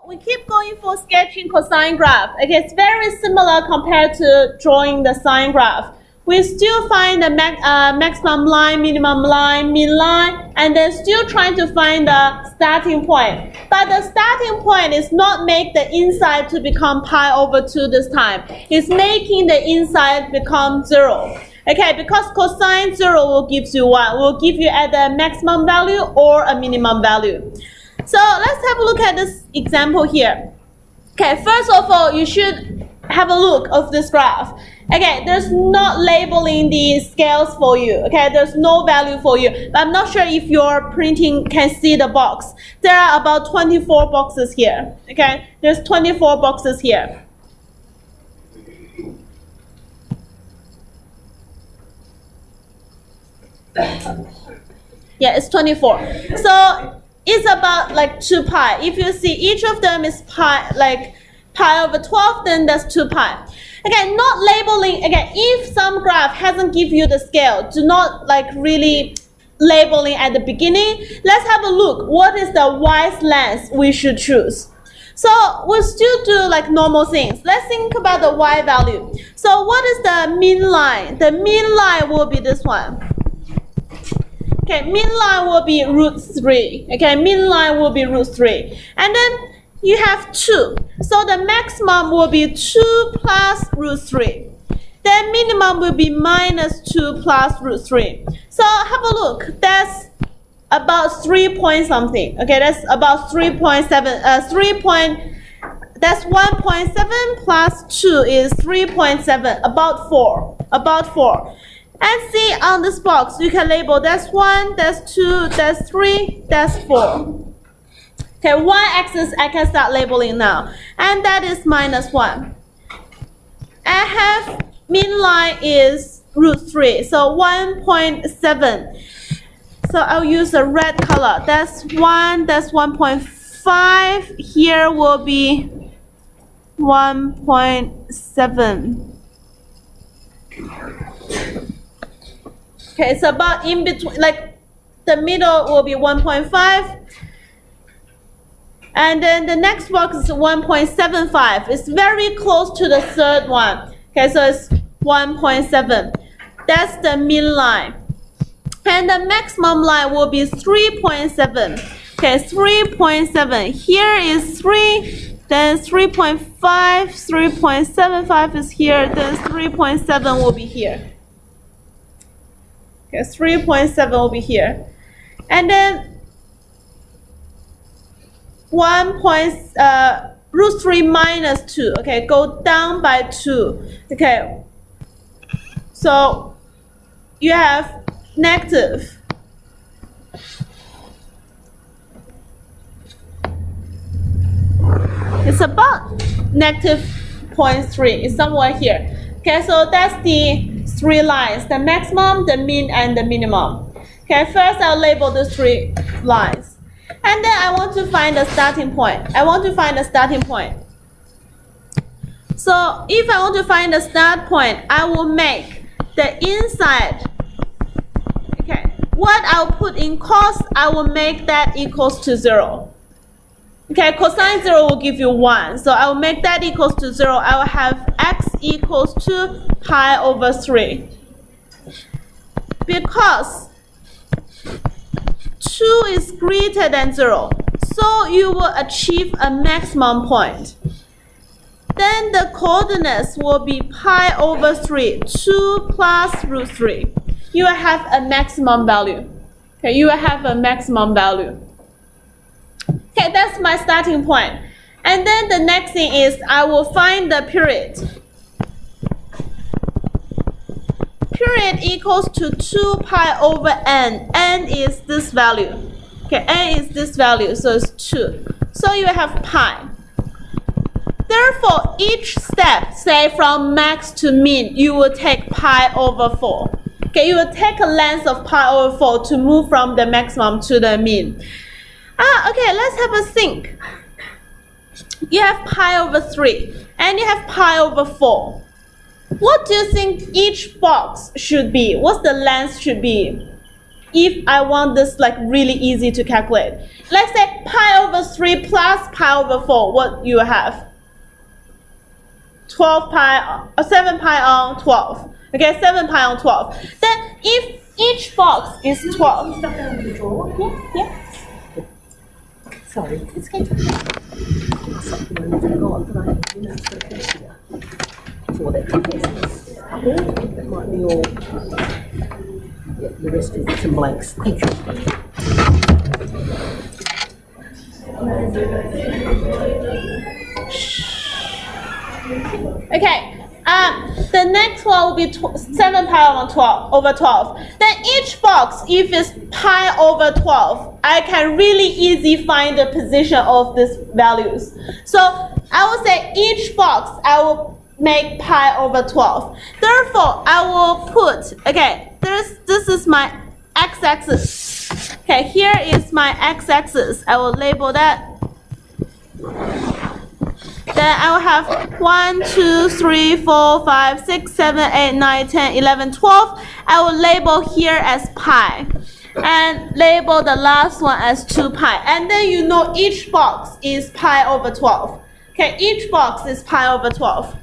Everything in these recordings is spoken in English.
We keep going for sketching cosine graph. Okay, it's very similar compared to drawing the sine graph. We still find the maximum line, minimum line, mean line, and then still trying to find the starting point. But the starting point is not make the inside to become pi over 2 this time. It's making the inside become 0. Okay, because cosine 0 will give you 1. Will give you either a maximum value or a minimum value. So let's have a look at this example here. Okay, first of all, you should have a look of this graph. Okay, there's not labeling the scales for you. Okay, there's no value for you. But I'm not sure if your printing can see the box. There are about 24 boxes here. Okay, there's 24 boxes here. Yeah, it's 24. So it's about like 2 pi. If you see each of them is pi, like pi over 12, then that's 2 pi. Again, not labeling. Again, if some graph hasn't give you the scale, do not like really labeling at the beginning. Let's have a look. What is the wise length we should choose? So we'll still do like normal things. Let's think about the y value. So what is the mean line? The mean line will be this one. Okay, mean line will be root 3. Okay, mean line will be root 3. And then you have 2. So the maximum will be 2 plus root 3. Then minimum will be minus 2 plus root 3. So have a look. That's about 3 point something. Okay, that's about 3.7. That's 1.7 plus 2 is 3.7. About 4. About 4. And see on this box, you can label that's 1, that's 2, that's 3, that's 4. Okay, y-axis I can start labeling now. And that is minus 1. I have mean line is root 3, so 1.7. So I'll use a red color. That's 1, that's 1.5. Here will be 1.7. Okay, it's about in between, like the middle will be 1.5. And then the next box is 1.75. It's very close to the third one. Okay, so it's 1.7. That's the mean line. And the maximum line will be 3.7. Okay, 3.7. Here is 3, then 3.5, 3.75 is here, then 3.7 will be here. Okay, 3.7 will be here. And then root 3 minus 2. Okay, go down by 2. Okay, so you have negative. It's about negative 0.3. It's somewhere here. Okay, so that's the 3 lines, the maximum, the mean, and the minimum. Okay, first I'll label the 3 lines. And then I want to find a starting point. I want to find a starting point. So if I want to find a start point, I will make the inside. Okay, what I'll put in cos, I will make that equals to 0. Okay, cosine 0 will give you 1. So I will make that equals to 0. I will have x equals to pi over 3. Because 2 is greater than 0, so you will achieve a maximum point. Then the coordinates will be pi over 3, 2 plus root 3. You will have a maximum value. Okay, you will have a maximum value. Okay, that's my starting point. And then the next thing is I will find the period. Period equals to 2 pi over n. N is this value. Okay, n is this value, so it's 2. So you have pi. Therefore, each step, say from max to min, you will take pi over 4. Okay, you will take a length of pi over 4 to move from the maximum to the min. Okay, let's have a think. You have pi over 3, and you have pi over 4. What do you think each box should be? What's the length should be? if I want this like really easy to calculate. Let's say pi over 3 plus pi over 4, what you have? 12 pi, 7 pi on 12. Okay, 7 pi on 12. Then if each box is 12. Yeah. Sorry. It's okay. That might be all. Yeah, the rest is some blanks. Thank you. Okay. The next one will be 7 pi over 12. Then each box, if it's pi over 12, I can really easily find the position of these values. So I will say each box I will make pi over 12. Therefore, I will put, okay, this is my x-axis. Okay, here is my x-axis. I will label that. Then I will have 1, 2, 3, 4, 5, 6, 7, 8, 9, 10, 11, 12. I will label here as pi. And label the last one as 2 pi. And then you know each box is pi over 12. Okay, each box is pi over 12.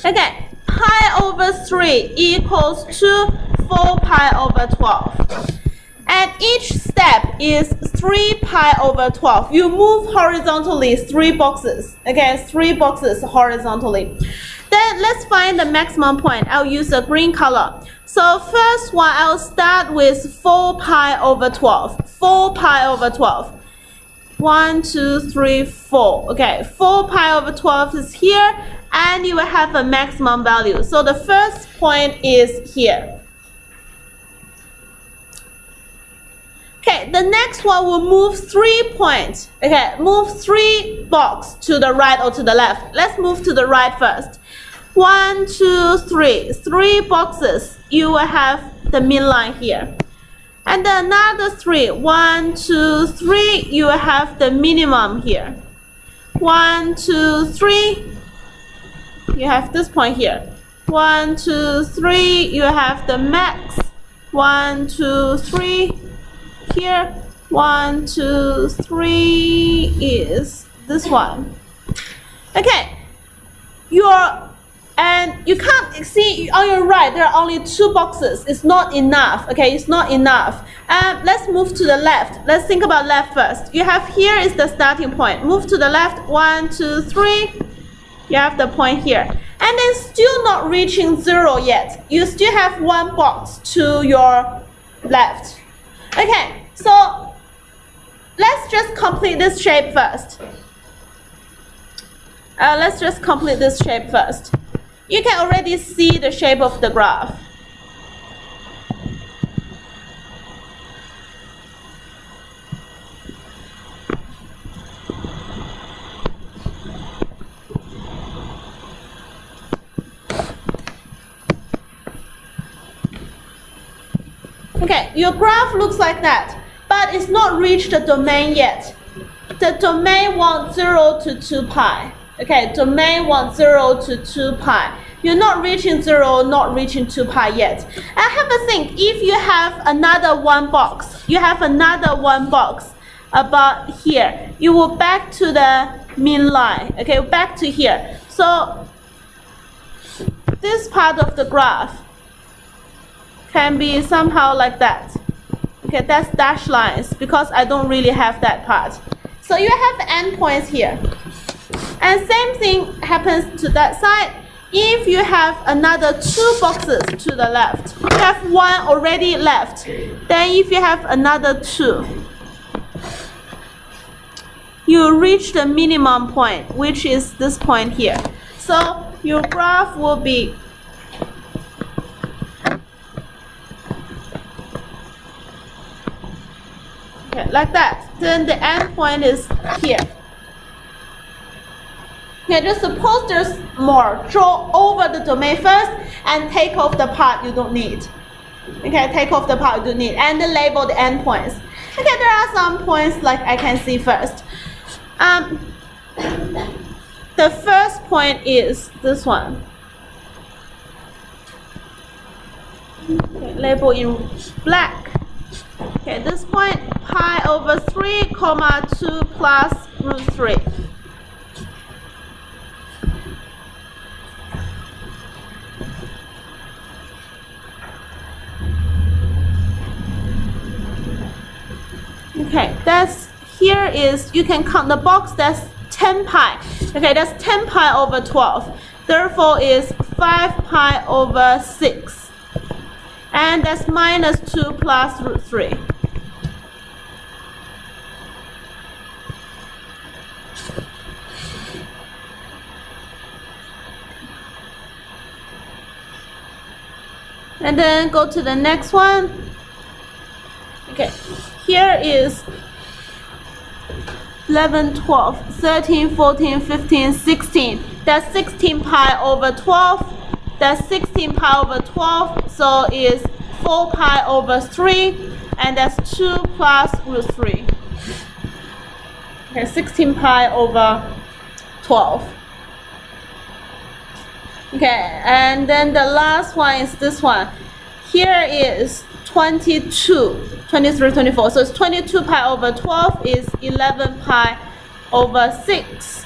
Okay, pi over 3 equals to 4 pi over 12. And each step is 3 pi over 12. You move horizontally 3 boxes. Okay, 3 boxes horizontally. Then let's find the maximum point. I'll use the green color. So first one, I'll start with 4 pi over 12. 4 pi over 12. 1, 2, 3, 4. Okay, 4 pi over 12 is here, and you will have a maximum value. So the first point is here. Okay, the next one will move 3 points. Okay, move 3 blocks to the right or to the left. Let's move to the right first. 1, 2, 3. 3 boxes. You will have the midline here. And then another 3. 1, 2, 3. You will have the minimum here. 1, 2, 3. You have this point here. 1, 2, 3. You have the max. 1, 2, 3. Here, 1, 2, 3 is this one. Okay, and you can't see on your right. There are only 2 boxes. It's not enough. Okay, it's not enough. Let's move to the left. Let's think about left first. You have here is the starting point. Move to the left. 1, 2, 3. You have the point here, and then still not reaching 0 yet. You still have 1 box to your left. Okay, so let's just complete this shape first. Let's just complete this shape first. You can already see the shape of the graph. Okay, your graph looks like that, but it's not reached the domain yet. The domain wants 0 to 2 pi. Okay, domain wants 0 to 2 pi. You're not reaching 0, not reaching 2 pi yet. And have a think, if you have another 1 box, you have another 1 box about here, you will back to the mean line. Okay, back to here. So this part of the graph can be somehow like that. Okay, that's dashed lines because I don't really have that part. So you have endpoints here. And same thing happens to that side. If you have another 2 boxes to the left, you have 1 already left. Then if you have another 2, you reach the minimum point, which is this point here. So your graph will be like that. Then the end point is here. Okay, just suppose there's more. Draw over the domain first and take off the part you don't need. Okay, take off the part you don't need and then label the end points. Okay, there are some points like I can see first. The first point is this one. Okay, label in black. Okay, this point, pi over 3, comma 2 plus root 3. Okay, here is, you can count the box, that's 10 pi. Okay, that's 10 pi over 12. Therefore is 5 pi over 6. And that's minus 2 plus root 3. And then go to the next one. Okay, here is 11, 12, 13, 14, 15, 16. That's 16 pi over 12. That's 16 pi over 12. So is 4 pi over 3. And that's 2 plus root 3. Okay, 16 pi over 12. Okay, and then the last one is this one. Here is 22, 23, 24. So it's 22 pi over 12 is 11 pi over 6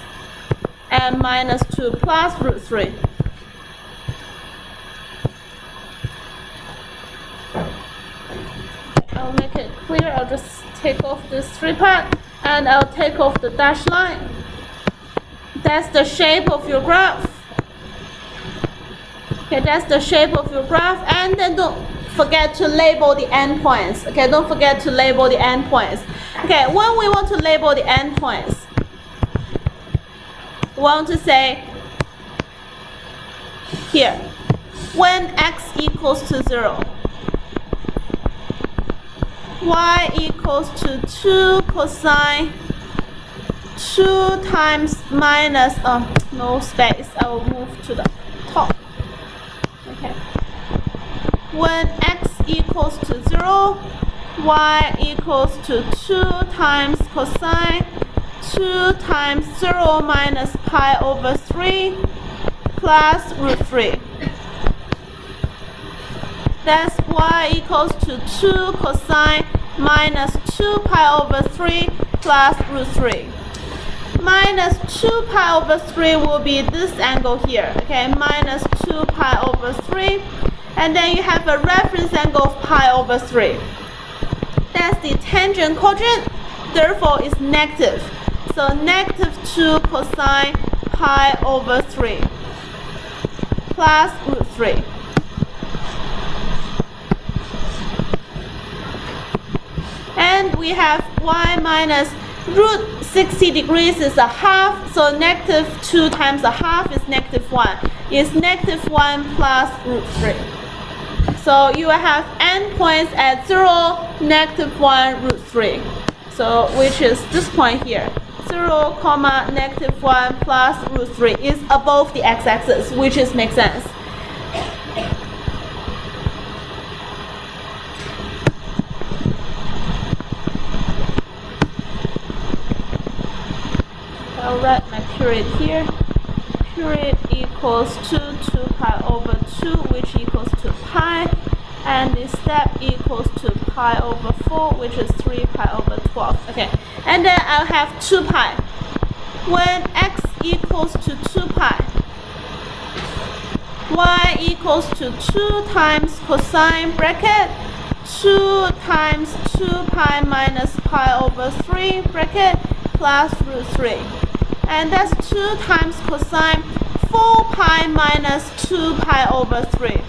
and minus 2 plus root 3. I'll make it clear. I'll just take off this 3 part and I'll take off the dashed line. That's the shape of your graph. Okay, that's the shape of your graph, and then don't forget to label the endpoints. Okay, don't forget to label the endpoints. Okay, when we want to label the endpoints, we want to say here, when x equals to 0, y equals to 2 cosine 2 times minus, no space, I will move to the top. Okay. When x equals to 0, y equals to 2 times cosine 2 times 0 minus pi over 3 plus root 3. That's y equals to 2 cosine minus 2 pi over 3 plus root 3. Minus 2 pi over 3 will be this angle here, okay, minus 2 pi over 3, and then you have a reference angle of pi over 3. That's the tangent cotangent, therefore it's negative. So negative 2 cosine pi over 3 plus root 3. And we have y minus root 60 degrees is a half, so negative 2 times a half is negative 1. Is negative 1 plus root 3. So you will have endpoints at 0, negative 1, root 3. So which is this point here. 0, comma, negative 1 plus root 3 is above the x-axis, which makes sense. I'll write my period here. Period equals 2 pi over 2, which equals to pi. And the step equals to pi over 4, which is 3 pi over 12. Okay, and then I'll have 2 pi. When x equals to 2 pi, y equals to 2 times cosine bracket 2 times 2 pi minus pi over 3 bracket plus root 3. And that's 2 times cosine 4 pi minus 2 pi over 3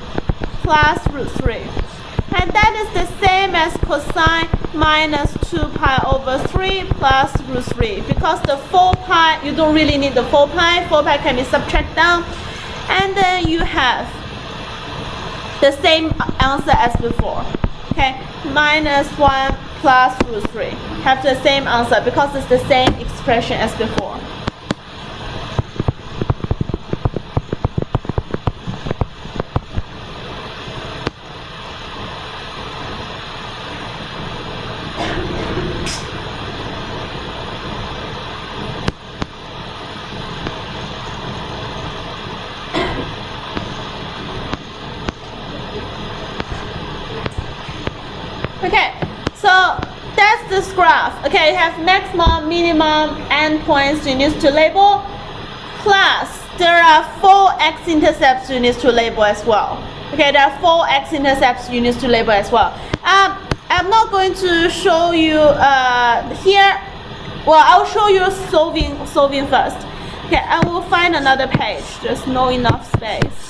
plus root 3. And that is the same as cosine minus 2 pi over 3 plus root 3. Because the 4 pi, you don't really need the 4 pi. 4 pi can be subtracted down. And then you have the same answer as before. Okay, minus 1 plus root 3. Have the same answer because it's the same expression as before. graph, okay, you have maximum, minimum, endpoints you need to label, plus there are 4 x-intercepts you need to label as well. Okay, there are 4 x-intercepts you need to label as well. I'm not going to show you here. Well, I'll show you solving first. Okay, I will find another page. There's not enough space.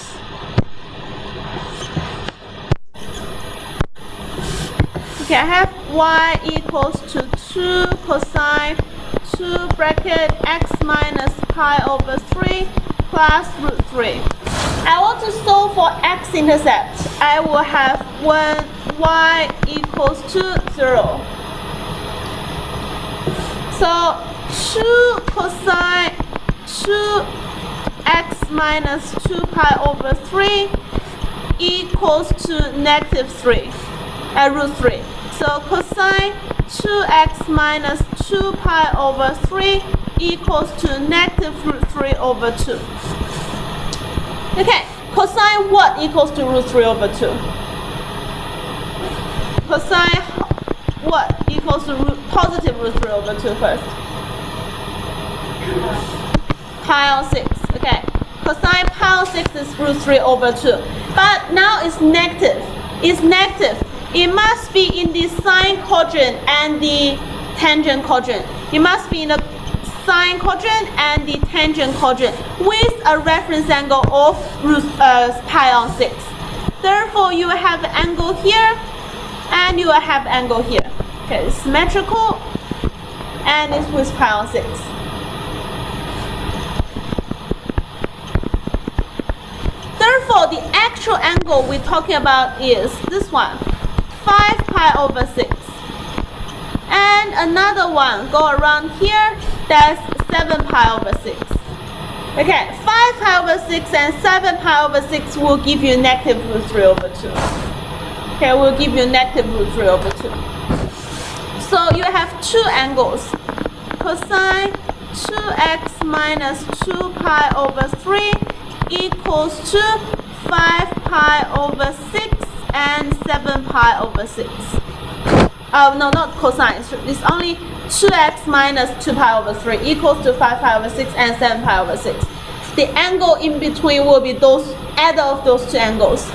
Okay, I have y equals to 2 cosine 2 bracket x minus pi over 3 plus root 3. I want to solve for x-intercept. I will have when y equals to 0. So 2 cosine 2x minus 2 pi over 3 equals to negative 3, root 3. So cosine 2x minus 2 pi over 3 equals to negative root 3 over 2. Okay, cosine what equals to root 3 over 2? Cosine what equals to positive root 3 over 2 first? Pi on 6. Okay, cosine pi on 6 is root 3 over 2. But now it's negative. It's negative. It must be in the sine quadrant and the tangent quadrant. It must be in the sine quadrant and the tangent quadrant with a reference angle of pi on 6. Therefore, you will have angle here and you will have angle here. Okay, it's symmetrical and it's with pi on 6. Therefore, the actual angle we're talking about is this one, 5 pi over 6. And another one go around here, that's 7 pi over 6. Okay, 5 pi over 6 and 7 pi over 6 will give you negative root 3 over 2. Okay, will give you negative root 3 over 2. So you have two angles. Cosine 2x minus 2 pi over 3 equals to 5 pi over 6 and 7 pi over 6. Oh, no, not cosine. It's only 2x minus 2 pi over 3 equals to 5 pi over 6 and 7 pi over 6. The angle in between will be those adder of those two angles.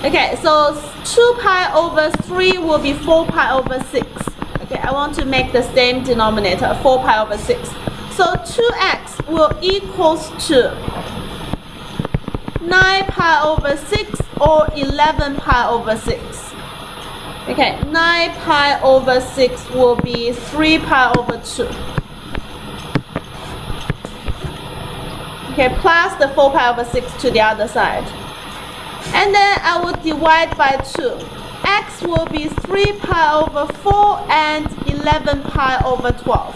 Okay, so 2 pi over 3 will be 4 pi over 6. Okay, I want to make the same denominator, 4 pi over 6. So 2x will equals to 9 pi over 6 or 11 pi over 6. Okay, 9 pi over 6 will be 3 pi over 2. Okay, plus the 4 pi over 6 to the other side. And then I will divide by 2. X will be 3 pi over 4 and 11 pi over 12.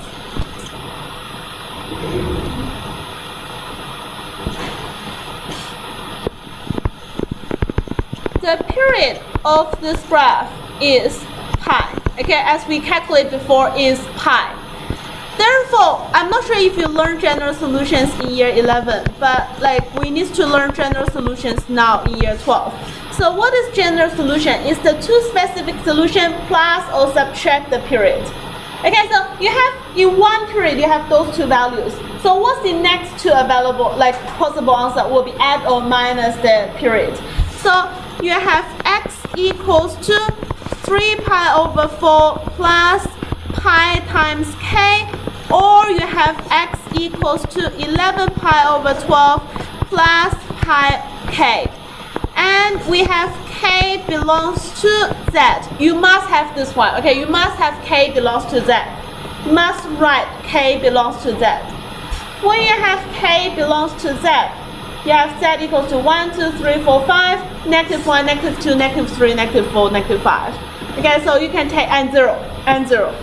The period of this graph is pi. Okay, as we calculated before, is pi. Therefore, I'm not sure if you learned general solutions in year 11, but we need to learn general solutions now in year 12. So what is general solution? It's the two specific solution plus or subtract the period. Okay, so you have in one period you have those two values. So what's the next two available possible answer will be add or minus the period. So you have x equals to 3 pi over 4 plus pi times k, or you have x equals to 11 pi over 12 plus pi k. And we have k belongs to z. You must have this one. Okay, you must have k belongs to z. You must write k belongs to z. When you have k belongs to z, you have z equals to 1, 2, 3, 4, 5, negative 1, negative 2, negative 3, negative 4, negative 5. Okay, so you can take and 0, and 0.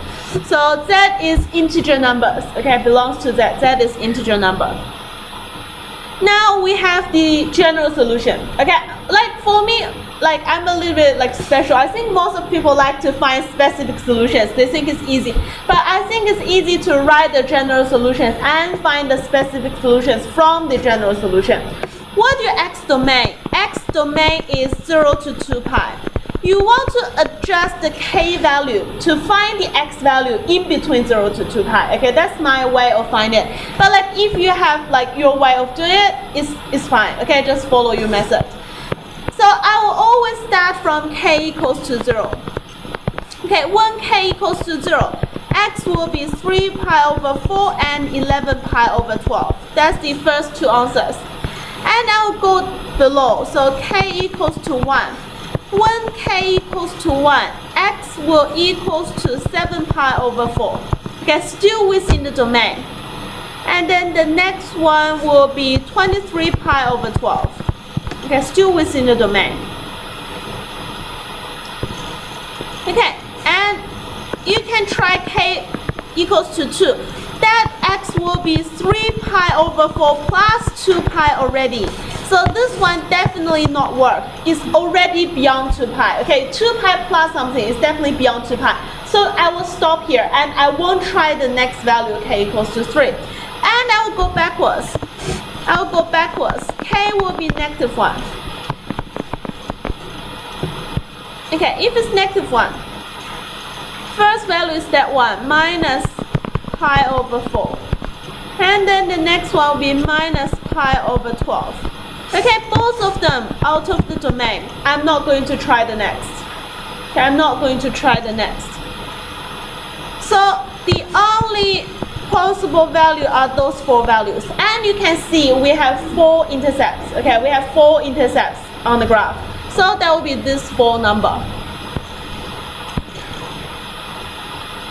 So z is integer numbers. Okay, belongs to z. Z is integer number. Now we have the general solution. Okay, for me, I'm a little bit special. I think most of people like to find specific solutions. They think it's easy. But I think it's easy to write the general solutions and find the specific solutions from the general solution. What is your x domain? X domain is 0 to 2 pi. you want to adjust the k value to find the x value in between 0 to 2 pi. Okay, that's my way of finding it. But like if you have like your way of doing it, it's fine. Okay, just follow your method. So I will always start from k equals to 0. Okay, when k equals to 0, x will be 3 pi over 4 and 11 pi over 12. That's the first two answers. And I'll go below. So k equals to 1. When k equals to 1, x will equals to 7 pi over 4. Okay, still within the domain. And then the next one will be 23 pi over 12. Okay, still within the domain. Okay, and you can try k equals to 2. That x will be 3 pi over 4 plus 2 pi already. So this one definitely not work. It's already beyond 2 pi. Okay, 2 pi plus something is definitely beyond 2 pi. So I will stop here and I won't try the next value k equals to 3. And I will go backwards. I will go backwards. K will be negative 1. Okay, if it's negative 1, first value is that one, minus pi over 4. And then the next one will be minus pi over 12. Okay, both of them out of the domain. I'm not going to try the next. Okay, I'm not going to try the next. So the only possible value are those 4 values. And you can see we have 4 intercepts. Okay, we have 4 intercepts on the graph. So that will be this 4 number.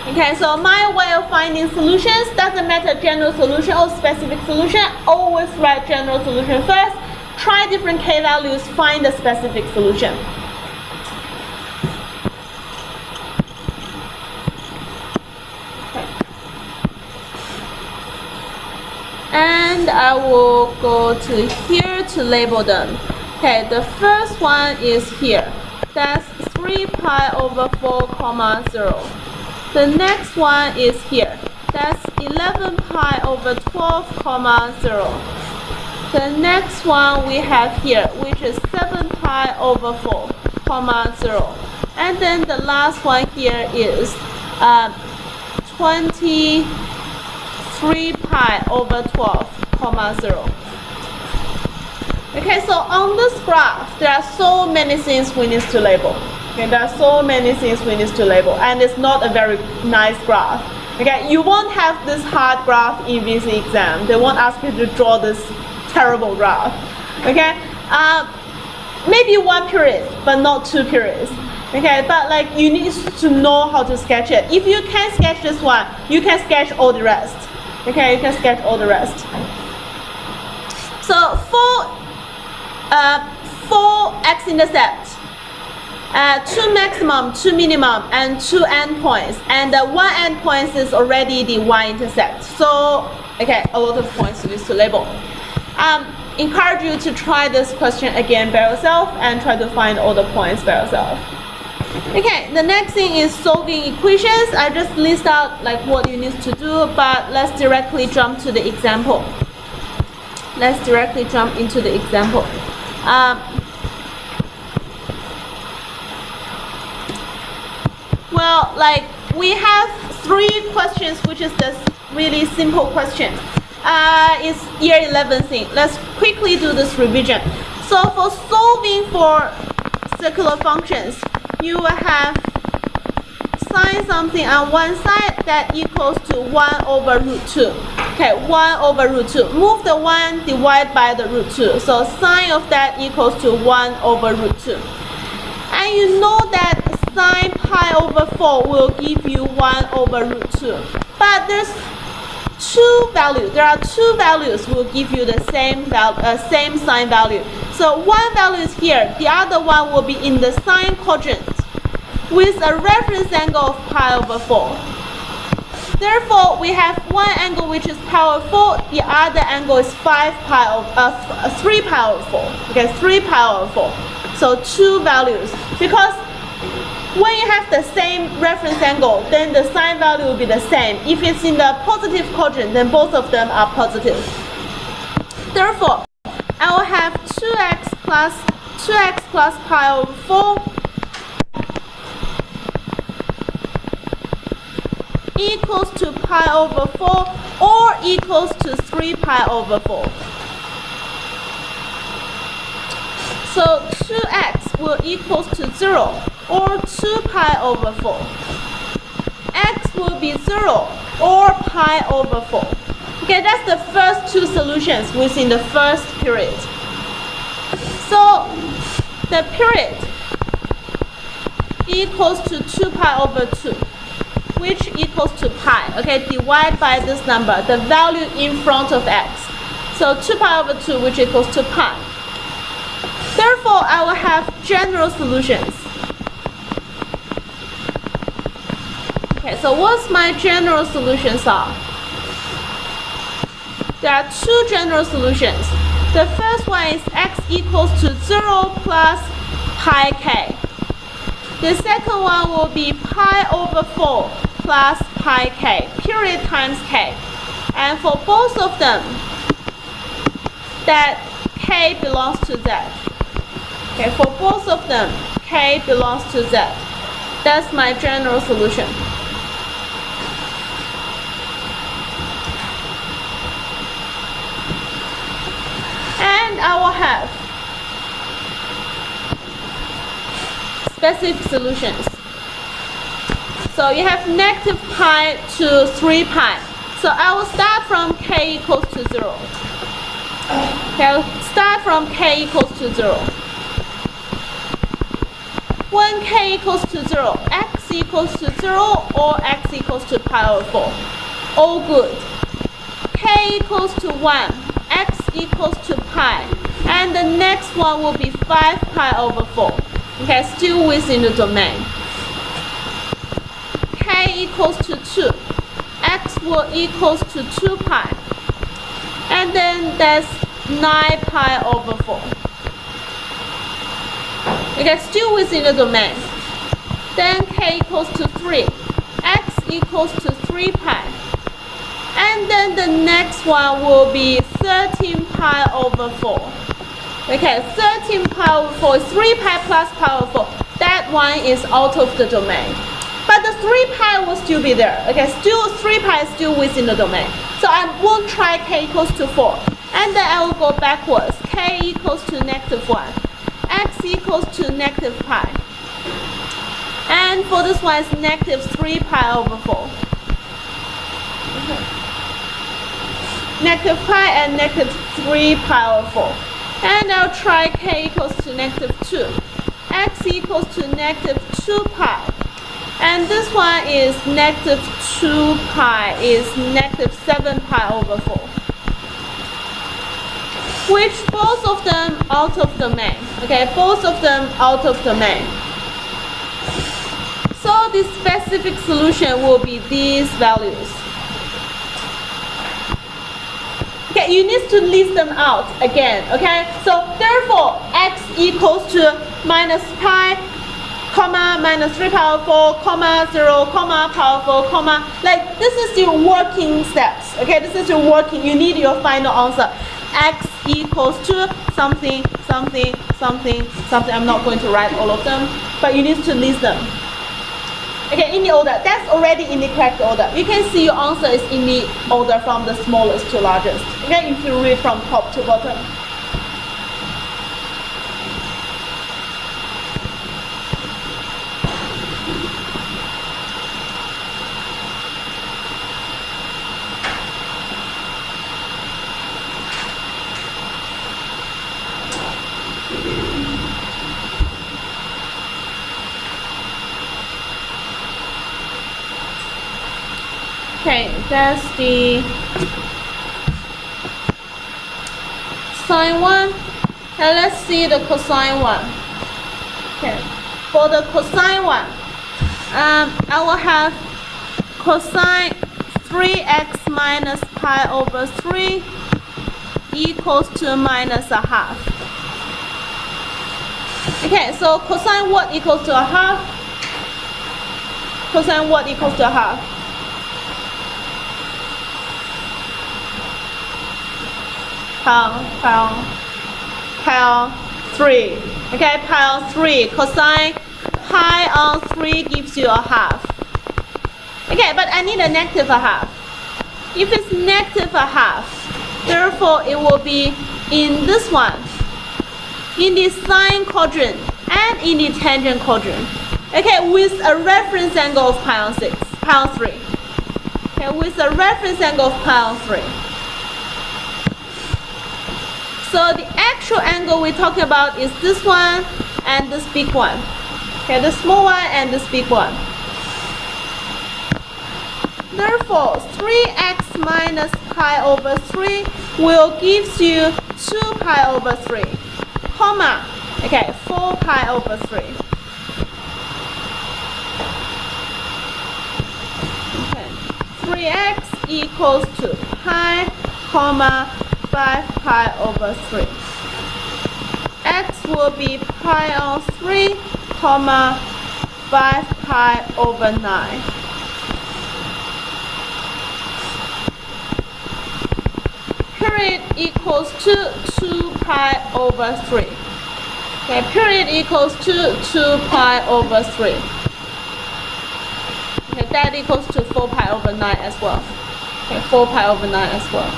Okay, so my way of finding solutions doesn't matter general solution or specific solution. Always write general solution first. Try different k values, find the specific solution. Okay. And I will go to here to label them. Okay, the first one is here. That's 3 pi over 4 comma 0. The next one is here. That's 11 pi over 12 comma 0. The next one we have here, which is 7 pi over 4 comma 0. And then the last one here is 23 pi over 12 comma 0. Okay, so on this graph, there are so many things we need to label. Okay, there are so many things we need to label, and it's not a very nice graph. Okay, you won't have this hard graph in VC exam. They won't ask you to draw this terrible graph. Okay, maybe 1 period, but not 2 periods. Okay, but like you need to know how to sketch it. If you can sketch this one, you can sketch all the rest. Okay, you can sketch all the rest. So for X intercepts, 2 maximum, 2 minimum, and 2 endpoints. And 1 endpoint is already the y-intercept. So, okay, a lot of points you need to label. Encourage you to try this question again by yourself and try to find all the points by yourself. Okay, the next thing is solving equations. I just list out like what you need to do, but let's directly jump to the example. Let's directly jump into the example. Well, like we have 3 questions, which is this really simple question. It's year 11 thing. Let's quickly do this revision. So for solving for circular functions, you will have sine something on one side that equals to 1 over root 2. Okay, 1 over root 2. Move the 1, divide by the root 2. So sine of that equals to 1 over root 2. And you know that sine pi over 4 will give you 1 over root 2. But there's 2 values. There are 2 values will give you the same sine value. So one value is here. The other one will be in the sine quadrant with a reference angle of pi over 4. Therefore, we have one angle which is pi over 4. The other angle is 3 pi over 4. Okay, 3 pi over 4. So 2 values. Because when you have the same reference angle, then the sine value will be the same. If it's in the positive quadrant, then both of them are positive. Therefore, I will have 2x plus pi over 4 equals to pi over 4 or equals to 3 pi over 4. So 2x will equals to 0 or 2 pi over 4. X will be 0 or pi over 4. Okay, that's the first two solutions within the first period. So the period equals to 2 pi over 2, which equals to pi. Okay, divide by this number, the value in front of x. So 2 pi over 2, which equals to pi. Therefore, I will have general solutions. Okay, so what's my general solutions are? There are two general solutions. The first one is x equals to 0 plus pi k. The second one will be pi over 4 plus pi k, period times k. And for both of them, that k belongs to z. Okay, for both of them, k belongs to z. That's my general solution. And I will have specific solutions. So you have negative pi to 3 pi. So I will start from k equals to 0. Okay, I'll start from k equals to 0. When k equals to 0, x equals to 0 or x equals to pi over 4. All good. K equals to 1, x equals to pi. And the next one will be 5 pi over 4. Okay, still within the domain. K equals to 2, x will equals to 2 pi. And then that's 9 pi over 4. Okay, still within the domain. Then k equals to 3, x equals to 3 pi. And then the next one will be 13 pi over 4. Okay, 13 pi over 4 is 3 pi plus pi over 4. That one is out of the domain. But the 3 pi will still be there. Okay, still 3 pi is still within the domain. So I won't try k equals to 4. And then I will go backwards. K equals to negative 1. X equals to negative pi. And for this one, it's negative 3 pi over 4. Negative pi and negative 3 pi over 4. And I'll try k equals to negative 2. X equals to negative 2 pi. And this one is negative 2 pi is negative 7 pi over 4. Which both of them out of domain. Okay, both of them out of domain. So the specific solution will be these values. Okay, you need to list them out again. Okay, so therefore x equals to minus pi, comma, minus 3 pi over 4, comma, 0, comma, pi over 4, comma. Like this is your working steps. Okay, this is your working. You need your final answer. X equals to something, something, something, something. I'm not going to write all of them, but you need to list them. Okay, in the order. That's already in the correct order. You can see your answer is in the order from the smallest to largest. Okay, if you read from top to bottom. Okay, that's the sine one. And let's see the cosine one. Okay, for the cosine one, I will have cosine 3x minus pi over 3 equals to minus a half. Okay, so cosine what equals to a half? Cosine what equals to a half? Pi on 3. Okay, pi on 3. Cosine pi on 3 gives you a half. Okay, but I need a negative a half. If it's negative a half, therefore it will be in this one, in the sine quadrant and in the tangent quadrant. Okay, with a reference angle of pi on 6, pi on 3. Okay, with a reference angle of pi on 3. So the actual angle we're talking about is this one and this big one. Okay, the small one and this big one. Therefore, 3x minus pi over 3 will give you 2 pi over 3, comma, okay, 4 pi over 3. Okay, 3x equals to pi, comma, 5 pi over 3. X will be pi on 3, comma, 5 pi over 9. Period equals to 2 pi over 3. Okay, period equals to 2 pi over 3. Okay, that equals to 4 pi over 9 as well. Okay, 4 pi over 9 as well.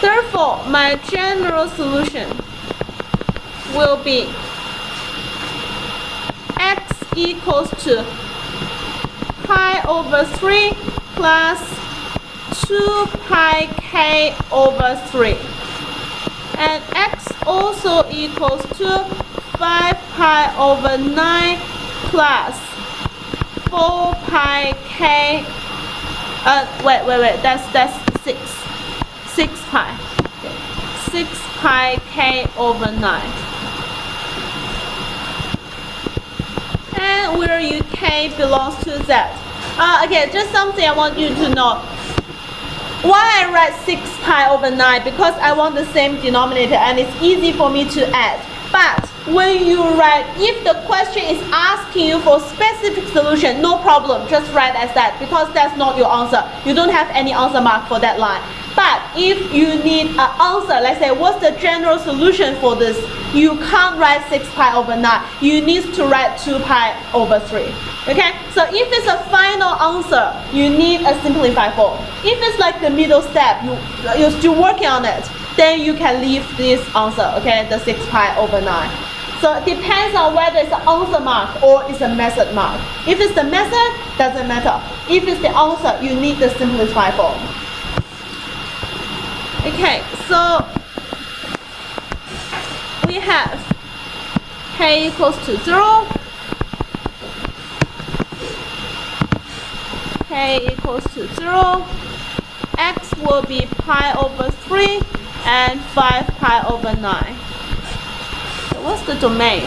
Therefore, my general solution will be x equals to pi over 3 plus 2 pi k over 3. And x also equals to 5 pi over 9 plus 4 pi k. Wait, that's 6. 6 pi. Okay. 6 pi k over 9. And where u k belongs to z. Okay, just something I want you to know. Why I write 6 pi over 9? Because I want the same denominator and it's easy for me to add. But when you write, if the question is asking you for specific solution, no problem, just write as that because that's not your answer. You don't have any answer mark for that line. But if you need an answer, let's say what's the general solution for this, you can't write 6 pi over 9. You need to write 2 pi over 3. Okay, so if it's a final answer, you need a simplified form. If it's like the middle step, you're still working on it, then you can leave this answer, okay, the 6 pi over 9. So it depends on whether it's an answer mark or it's a method mark. If it's the method, doesn't matter. If it's the answer, you need the simplified form. Okay, so we have k equals to 0. K equals to 0, x will be pi over 3 and 5 pi over 9. So what's the domain?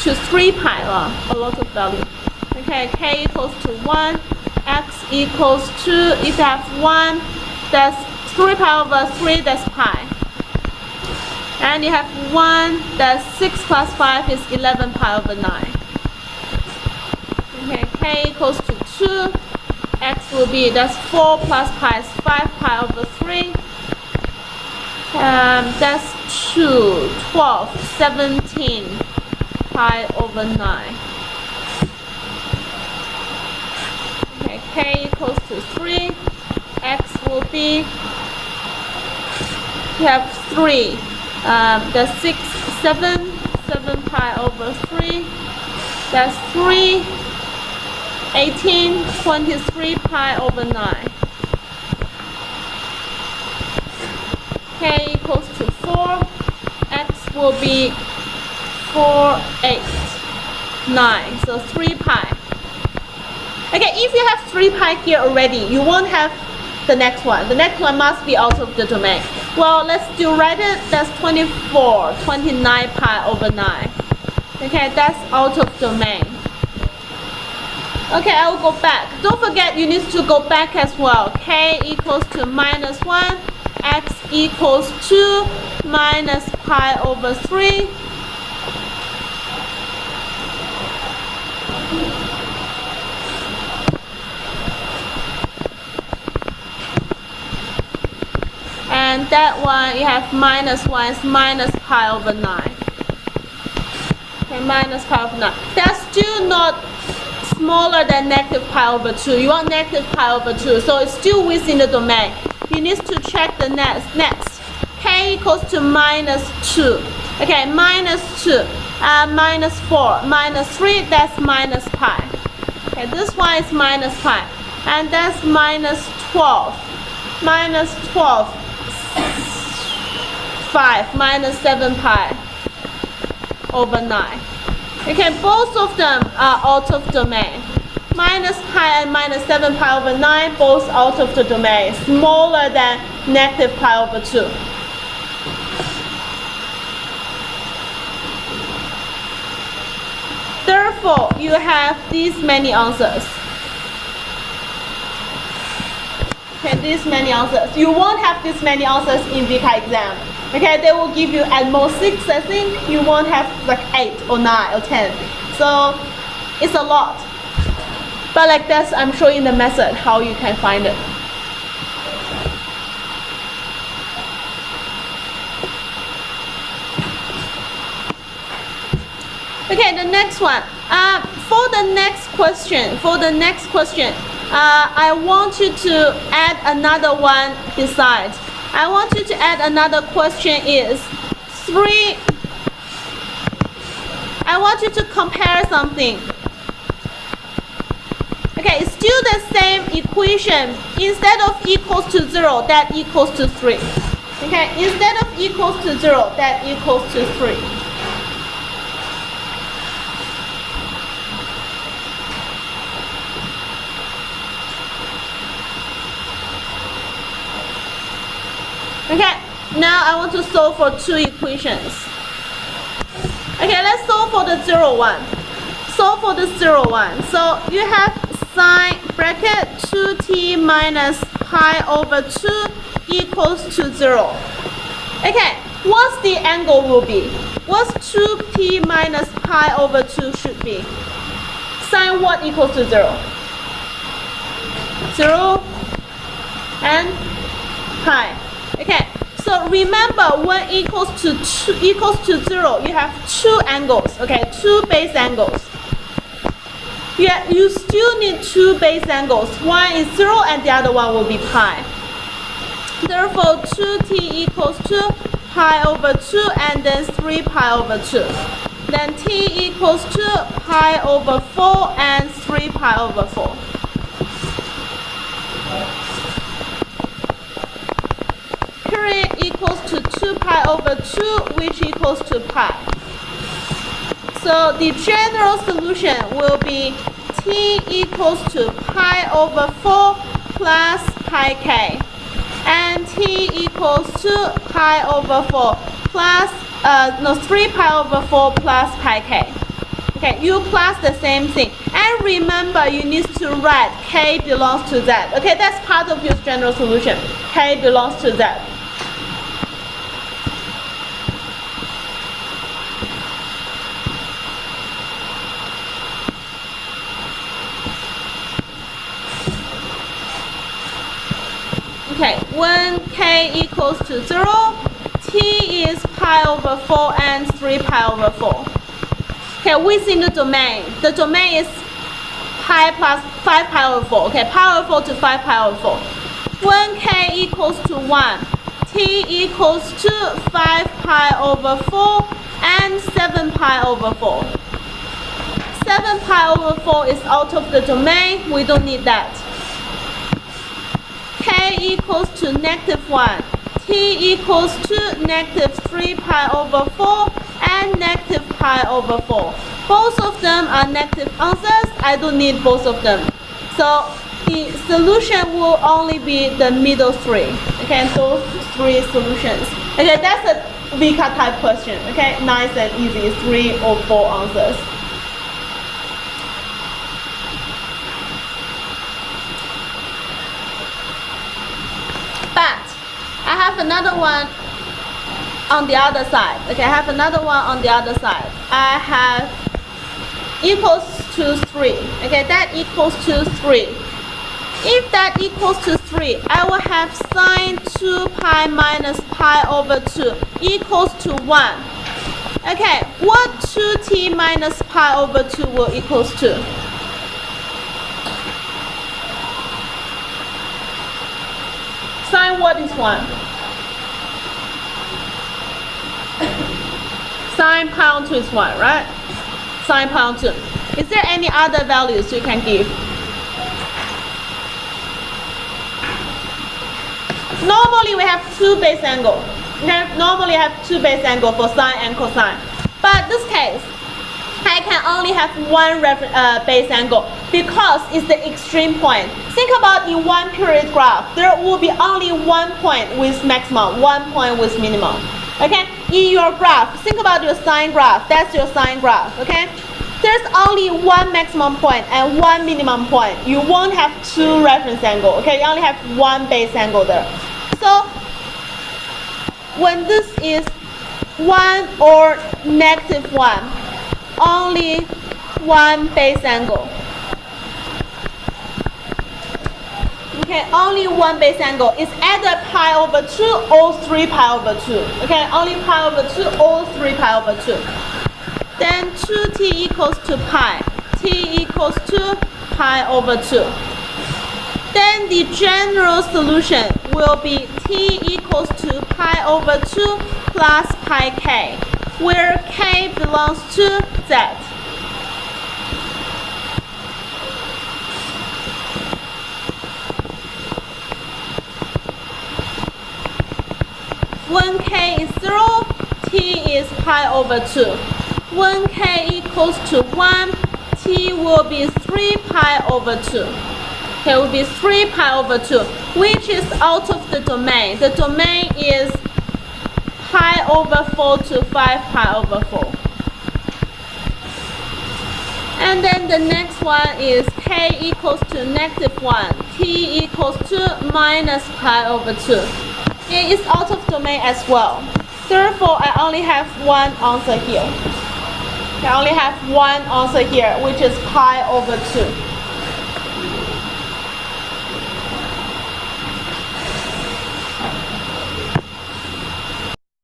To 3 pi, a lot of value. Okay, k equals to 1, x equals to, if you have 1, that's 3 pi over 3, that's pi. And you have 1, that's 6 plus 5 is 11 pi over 9. Okay, k equals to 2. X will be, that's 4 plus pi is 5 pi over 3. That's 2, 12, 17 pi over 9. Okay, k equals to 3. X will be, you have 3. That's 6, 7 pi over 3. That's 3. 18, 23 pi over 9. K equals to 4. X will be 4, 8, 9. So 3 pi. Okay, if you have 3 pi here already, you won't have the next one. The next one must be out of the domain. Well, let's still write it. That's 24, 29 pi over 9. Okay, that's out of domain. Okay, I will go back. Don't forget you need to go back as well. K equals to minus 1. X equals 2 minus pi over 3. And that one you have minus 1 is minus pi over 9. Okay, minus pi over 9. That's still not smaller than negative pi over 2. You want negative pi over 2, so it's still within the domain. You need to check the next. K equals to minus 2. Okay, minus 2, minus 4, minus 3, that's minus pi. Okay, this one is minus pi. And that's minus 12. Minus 12, 5, minus 7 pi over 9. Okay, both of them are out of domain. Minus pi and minus 7 pi over 9, both out of the domain, smaller than negative pi over 2. Therefore, you have these many answers. Okay, these many answers. You won't have this many answers in VCA exam. Okay, they will give you at most 6, I think. You won't have like 8 or 9 or 10. So it's a lot. But like that's, I'm showing the method how you can find it. Okay, the next one. For the next question, I want you to add another one besides. I want you to add another question is 3. I want you to compare something. Okay, it's still the same equation. Instead of equals to 0, that equals to 3. Okay, instead of equals to 0, that equals to 3. Okay, now I want to solve for 2 equations. Okay, let's solve for the 0 one. Solve for the 0 one. So you have sine bracket 2t minus pi over 2 equals to 0. Okay, what's the angle will be? What's 2t minus pi over 2 should be? Sine what equals to 0? 0 and pi. Okay, so remember when equals to 0, you have 2 angles, okay, 2 base angles. Yeah, you still need 2 base angles. One is 0 and the other one will be pi. Therefore, 2t equals to pi over 2 and then 3 pi over 2. Then t equals to pi over 4 and 3 pi over 4. Period equals to 2 pi over 2, which equals to pi. So the general solution will be t equals to pi over 4 plus pi k. And t equals to pi over 4 plus, 3 pi over 4 plus pi k. Okay, you plus the same thing. And remember, you need to write k belongs to z. Okay, that's part of your general solution. K belongs to z. Okay, when k equals to 0, t is pi over 4 and 3 pi over 4. Okay, within the domain is pi plus 5 pi over 4. Okay, pi over 4 to 5 pi over 4. When k equals to 1, t equals to 5 pi over 4 and 7 pi over 4. 7 pi over 4 is out of the domain. We don't need that. K equals to negative 1. T equals to negative 3 pi over 4 and negative pi over 4. Both of them are negative answers. I don't need both of them. So the solution will only be the middle 3. Okay, those 3 solutions. Okay, that's a VCA type question. Okay, nice and easy, 3 or 4 answers. But I have another one on the other side. Okay, I have another one on the other side. I have equals to 3. Okay, that equals to 3. If that equals to 3, I will have sine 2 pi minus pi over 2 equals to 1. Okay, what 2t minus pi over 2 will equals to? Sine what is 1? Sine pi on 2 is 1, right? Sine pi on 2. Is there any other values you can give? Normally we have 2 base angle. Okay? Normally I have 2 base angle for sine and cosine. But this case, I can only have 1 base angle because it's the extreme point. Think about in one period graph, there will be only 1 point with maximum, 1 point with minimum. Okay? In your graph, think about your sine graph. That's your sine graph. Okay? There's only 1 maximum point and 1 minimum point. You won't have 2 reference angle. Okay? You only have 1 base angle there. So when this is 1 or -1, only 1 base angle. Okay, only 1 base angle. It's either pi over 2 or 3 pi over 2. Okay, only pi over 2 or 3 pi over 2. Then 2t equals to pi. T equals to pi over 2. Then the general solution will be t equals to pi over 2 plus pi k, where k belongs to z. When k is 0, t is pi over 2. When k equals to 1, t will be 3 pi over 2. Okay, will be 3 pi over 2, which is out of the domain. The domain is pi over 4 to 5 pi over 4. And then the next one is k equals to -1, t equals to minus pi over 2. It is out of domain as well. Therefore, I only have 1 answer here. I only have 1 answer here, which is pi over 2.